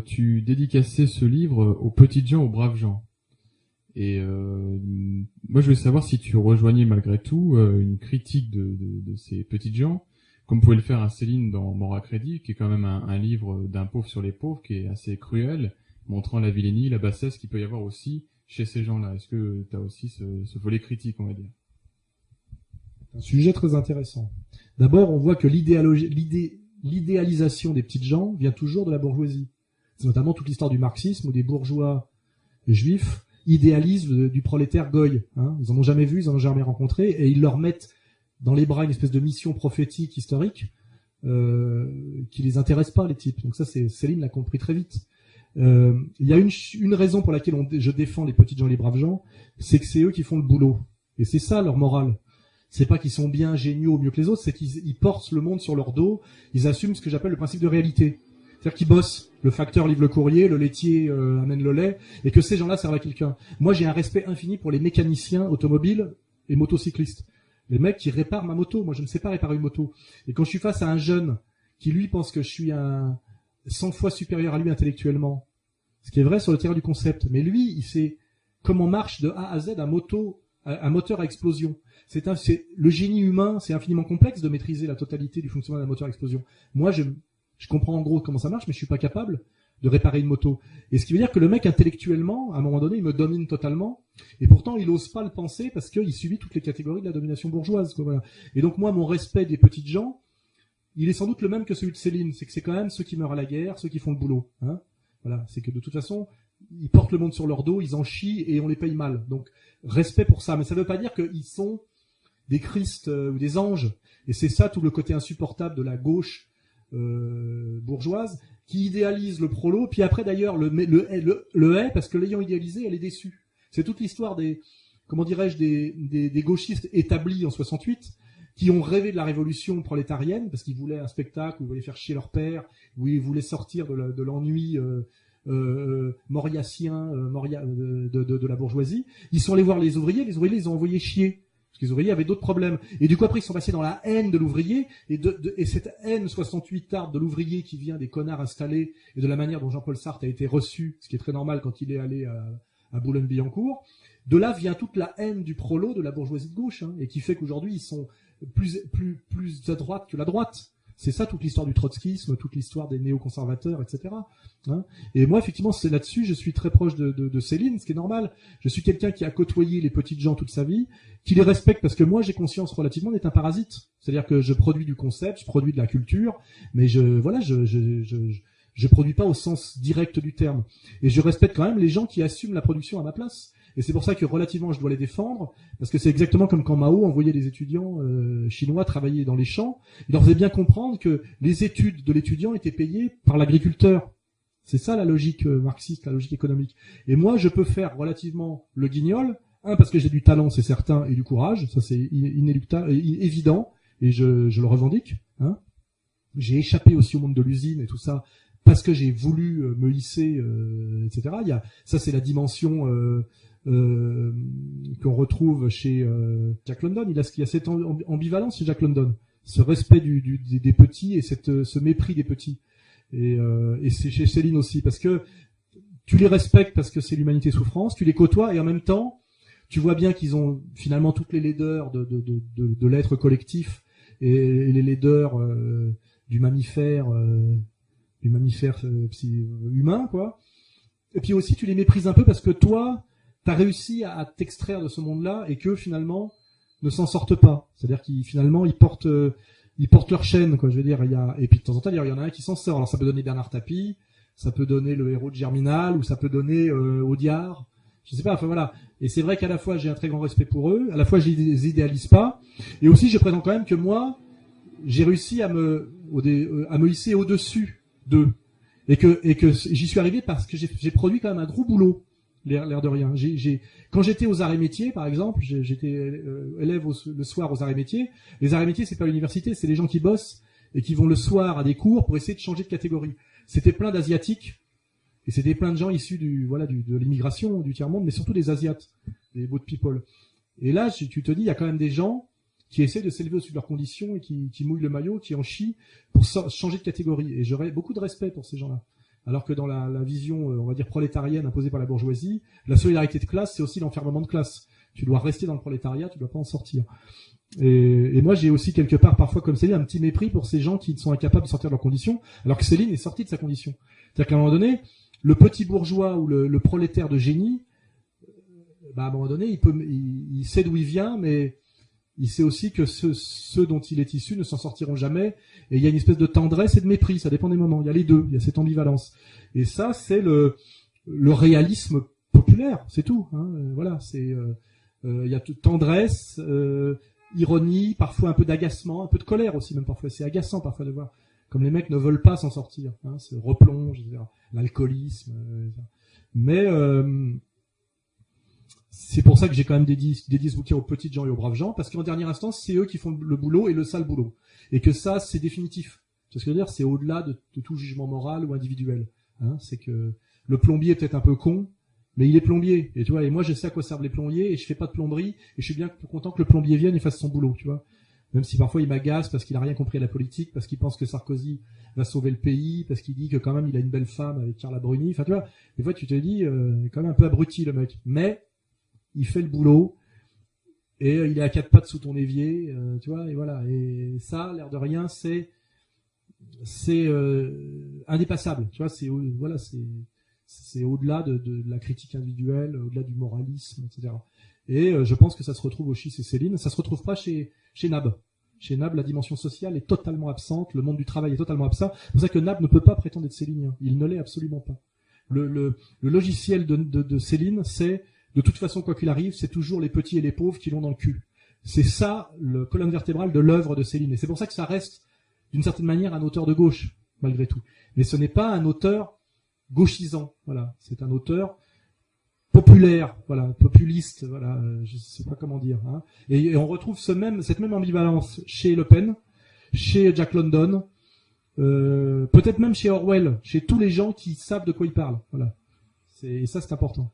Tu dédicaçais ce livre aux petites gens, aux braves gens. Et moi, je voulais savoir si tu rejoignais malgré tout une critique de ces petites gens, comme pouvait le faire à Céline dans Mort à crédit, qui est quand même un livre d'un pauvre sur les pauvres, qui est assez cruel, montrant la vilainie, la bassesse qu'il peut y avoir aussi chez ces gens-là. Est-ce que tu as aussi ce volet critique, on va dire? Un sujet très intéressant. D'abord, on voit que l'idéalisation des petites gens vient toujours de la bourgeoisie. C'est notamment toute l'histoire du marxisme où des bourgeois juifs idéalisent du prolétaire goy. Hein. Ils en ont jamais vu, ils en ont jamais rencontré, et ils leur mettent dans les bras une espèce de mission prophétique historique qui les intéresse pas, les types. Donc ça, Céline l'a compris très vite. Il y a une raison pour laquelle je défends les petites gens et les braves gens, c'est que c'est eux qui font le boulot. Et c'est ça leur morale. C'est pas qu'ils sont bien, géniaux, mieux que les autres, c'est qu'ils portent le monde sur leur dos, ils assument ce que j'appelle le principe de réalité. C'est-à-dire qu'ils bossent. Le facteur livre le courrier, le laitier amène le lait, et que ces gens-là servent à quelqu'un. Moi, j'ai un respect infini pour les mécaniciens automobiles et motocyclistes. Les mecs qui réparent ma moto. Moi, je ne sais pas réparer une moto. Et quand je suis face à un jeune qui, lui, pense que je suis 100 fois supérieur à lui intellectuellement, ce qui est vrai sur le terrain du concept, mais lui, il sait comment marche de A à Z un moteur à explosion. Le génie humain, c'est infiniment complexe de maîtriser la totalité du fonctionnement d'un moteur à explosion. Moi, je comprends en gros comment ça marche, mais je suis pas capable de réparer une moto. Et ce qui veut dire que le mec, intellectuellement, à un moment donné, il me domine totalement, et pourtant, il ose pas le penser parce qu'il subit toutes les catégories de la domination bourgeoise, quoi, voilà. Et donc, moi, mon respect des petites gens, il est sans doute le même que celui de Céline. C'est que c'est quand même ceux qui meurent à la guerre, ceux qui font le boulot, hein. Voilà. C'est que de toute façon, ils portent le monde sur leur dos, ils en chient et on les paye mal. Donc, respect pour ça. Mais ça veut pas dire qu'ils sont des Christ ou des anges. Et c'est ça tout le côté insupportable de la gauche bourgeoise qui idéalise le prolo, puis après d'ailleurs le hait parce que l'ayant idéalisé, elle est déçue. C'est toute l'histoire des gauchistes établis en 68 qui ont rêvé de la révolution prolétarienne parce qu'ils voulaient un spectacle où ils voulaient faire chier leur père, où ils voulaient sortir de l'ennui mauriacien de la bourgeoisie. Ils sont allés voir les ouvriers les ont envoyés chier. Parce que les ouvriers avaient d'autres problèmes. Et du coup, après, ils sont passés dans la haine de l'ouvrier, et cette haine 68arde de l'ouvrier qui vient des connards installés, et de la manière dont Jean-Paul Sartre a été reçu, ce qui est très normal quand il est allé à Boulogne-Billancourt. De là vient toute la haine du prolo de la bourgeoisie de gauche, hein, et qui fait qu'aujourd'hui, ils sont plus à droite que la droite. C'est ça toute l'histoire du trotskisme, toute l'histoire des néoconservateurs, etc. Hein. Et moi, effectivement, c'est là-dessus, je suis très proche de Céline, ce qui est normal. Je suis quelqu'un qui a côtoyé les petites gens toute sa vie, qui les respecte parce que moi, j'ai conscience relativement d'être un parasite. C'est-à-dire que je produis du concept, je produis de la culture, mais je produis pas au sens direct du terme. Et je respecte quand même les gens qui assument la production à ma place. Et c'est pour ça que relativement je dois les défendre, parce que c'est exactement comme quand Mao envoyait des étudiants chinois travailler dans les champs. Il leur faisait bien comprendre que les études de l'étudiant étaient payées par l'agriculteur. C'est ça la logique marxiste, la logique économique. Et moi, je peux faire relativement le guignol, parce que j'ai du talent, c'est certain, et du courage, ça c'est inéluctable, évident, et je le revendique. Hein. J'ai échappé aussi au monde de l'usine et tout ça, parce que j'ai voulu me hisser, etc. Ça c'est la dimension qu'on retrouve chez Jack London. Il y a cette ambivalence chez Jack London, ce respect des petits et ce mépris des petits. Et c'est chez Céline aussi, parce que tu les respectes parce que c'est l'humanité souffrance, tu les côtoies et en même temps tu vois bien qu'ils ont finalement toutes les laideurs de l'être collectif et les laideurs du mammifère humain, quoi. Et puis aussi tu les méprises un peu parce que toi t'as réussi à t'extraire de ce monde-là et que finalement ne s'en sortent pas. C'est-à-dire qu'ils portent leur chaîne, quoi. Je veux dire, et puis de temps en temps, il y en a un qui s'en sort. Alors ça peut donner Bernard Tapie, ça peut donner le héros de Germinal, ou ça peut donner Audiard. Je sais pas. Enfin voilà. Et c'est vrai qu'à la fois j'ai un très grand respect pour eux, à la fois je les idéalise pas, et aussi je prétends quand même que moi j'ai réussi à me hisser au-dessus d'eux, et que j'y suis arrivé parce que j'ai produit quand même un gros boulot. L'air de rien. Quand j'étais aux arts et métiers, par exemple, j'étais élève le soir aux arts et métiers. Les arts et métiers, c'est pas l'université, c'est les gens qui bossent et qui vont le soir à des cours pour essayer de changer de catégorie. C'était plein d'asiatiques et c'était plein de gens issus de l'immigration, du tiers-monde, mais surtout des asiates, des boat people. Et là, tu te dis, il y a quand même des gens qui essaient de s'élever au-dessus de leurs conditions et qui mouillent le maillot, qui en chient pour changer de catégorie. Et j'aurais beaucoup de respect pour ces gens-là. Alors que dans la vision, on va dire, prolétarienne imposée par la bourgeoisie, la solidarité de classe, c'est aussi l'enfermement de classe. Tu dois rester dans le prolétariat, tu dois pas en sortir. Et moi, j'ai aussi quelque part, parfois, comme Céline, un petit mépris pour ces gens qui sont incapables de sortir de leurs conditions, alors que Céline est sortie de sa condition. C'est-à-dire qu'à un moment donné, le petit bourgeois ou le prolétaire de génie, à un moment donné, il sait d'où il vient, mais il sait aussi que ceux dont il est issu ne s'en sortiront jamais. Et il y a une espèce de tendresse et de mépris, ça dépend des moments. Il y a les deux, il y a cette ambivalence. Et ça, c'est le réalisme populaire, c'est tout. Hein. Voilà, il y a toute tendresse, ironie, parfois un peu d'agacement, un peu de colère aussi, même parfois. C'est agaçant parfois de voir comme les mecs ne veulent pas s'en sortir. Hein, c'est replonge, etc. L'alcoolisme. Mais c'est pour ça que j'ai quand même dédié ce bouquin aux petites gens et aux braves gens, parce qu'en dernière instance, c'est eux qui font le boulot et le sale boulot. Et que ça, c'est définitif. C'est ce que je veux dire, c'est au-delà de tout jugement moral ou individuel. Hein, c'est que le plombier est peut-être un peu con, mais il est plombier. Et tu vois, et moi, je sais à quoi servent les plombiers, et je fais pas de plomberie, et je suis bien content que le plombier vienne et fasse son boulot, tu vois. Même si parfois il m'agace parce qu'il a rien compris à la politique, parce qu'il pense que Sarkozy va sauver le pays, parce qu'il dit que quand même il a une belle femme avec Carla Bruni. Enfin, tu vois, des fois tu te dis, quand même un peu abruti le mec. Mais il fait le boulot et il est à quatre pattes sous ton évier, tu vois, et voilà. Et ça, l'air de rien, c'est indépassable, tu vois. C'est au-delà de la critique individuelle, au-delà du moralisme, etc. Et je pense que ça se retrouve au Chiss et Céline. Ça se retrouve pas chez Nab. Chez Nab, la dimension sociale est totalement absente, le monde du travail est totalement absent. C'est pour ça que Nab ne peut pas prétendre être célinien. Il ne l'est absolument pas. Le logiciel de Céline, c'est de toute façon, quoi qu'il arrive, c'est toujours les petits et les pauvres qui l'ont dans le cul. C'est ça, le colonne vertébrale de l'œuvre de Céline. Et c'est pour ça que ça reste, d'une certaine manière, un auteur de gauche, malgré tout. Mais ce n'est pas un auteur gauchisant. Voilà. C'est un auteur populaire, voilà, populiste, voilà, je sais pas comment dire. Hein. Et on retrouve cette même ambivalence chez Le Pen, chez Jack London, peut-être même chez Orwell, chez tous les gens qui savent de quoi ils parlent. Voilà. Et ça, c'est important.